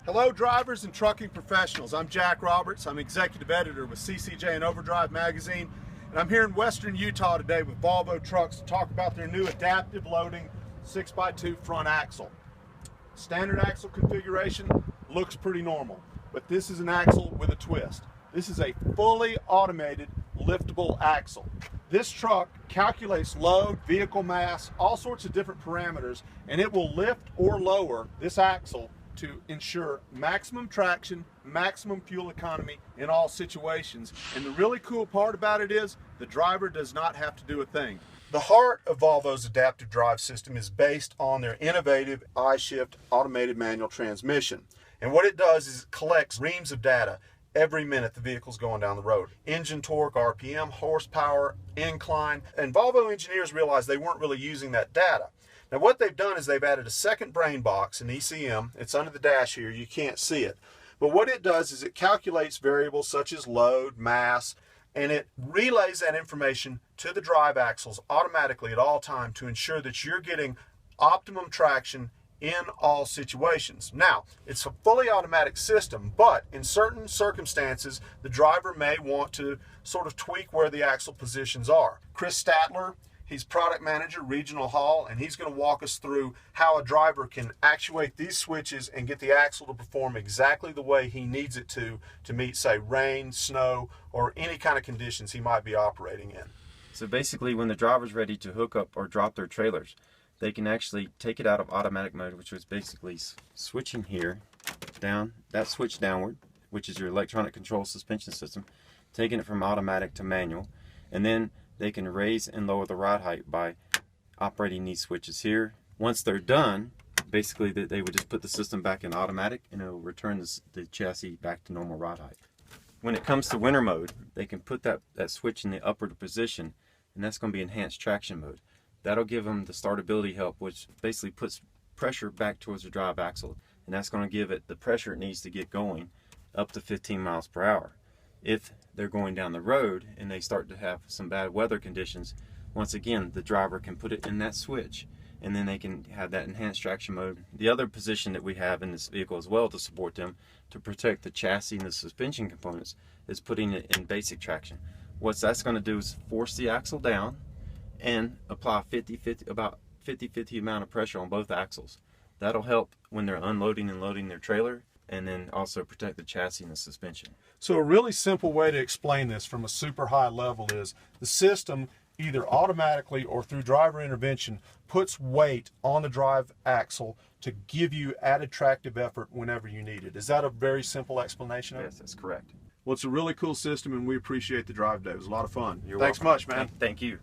Hello drivers and trucking professionals. I'm Jack Roberts. I'm executive editor with CCJ and Overdrive magazine, and I'm here in western Utah today with Volvo trucks to talk about their new adaptive loading 6x2 front axle. Standard axle configuration looks pretty normal, but this is an axle with a twist. This is a fully automated liftable axle. This truck calculates load, vehicle mass, all sorts of different parameters, and it will lift or lower this axle to ensure maximum traction, maximum fuel economy in all situations. And the really cool part about it is the driver does not have to do a thing. The heart of Volvo's adaptive drive system is based on their innovative I-Shift automated manual transmission. And what it does is it collects reams of data every minute the vehicle's going down the road. Engine torque, RPM, horsepower, incline, and Volvo engineers realized they weren't really using that data. Now what they've done is they've added a second brain box, an ECM. It's under the dash here, you can't see it. But what it does is it calculates variables such as load, mass, and it relays that information to the drive axles automatically at all times to ensure that you're getting optimum traction in all situations. Now, it's a fully automatic system, but in certain circumstances, the driver may want to sort of tweak where the axle positions are. Chris Statler, he's product manager, Regional Haul, and he's going to walk us through how a driver can actuate these switches and get the axle to perform exactly the way he needs it to meet, say, rain, snow, or any kind of conditions he might be operating in. So basically, when the driver's ready to hook up or drop their trailers, they can actually take it out of automatic mode, which was basically switching here, down, that switch downward, which is your electronic control suspension system, taking it from automatic to manual, and then they can raise and lower the ride height by operating these switches here. Once they're done, basically they would just put the system back in automatic and it will return the chassis back to normal ride height. When it comes to winter mode, they can put that switch in the upward position, and that's going to be enhanced traction mode. That'll give them the startability help, which basically puts pressure back towards the drive axle, and that's going to give it the pressure it needs to get going up to 15 miles per hour. If they're going down the road and they start to have some bad weather conditions, once again the driver can put it in that switch and then they can have that enhanced traction mode. The other position that we have in this vehicle as well to support them to protect the chassis and the suspension components is putting it in basic traction. What that's going to do is force the axle down and apply about 50-50 amount of pressure on both axles. That'll help when they're unloading and loading their trailer, and then also protect the chassis and the suspension. So a really simple way to explain this from a super high level is the system either automatically or through driver intervention puts weight on the drive axle to give you added tractive effort whenever you need it. Is that a very simple explanation of it? Yes, that's correct. Well, it's a really cool system and we appreciate the drive today. It was a lot of fun. You're Thanks welcome. much, man. Thank you.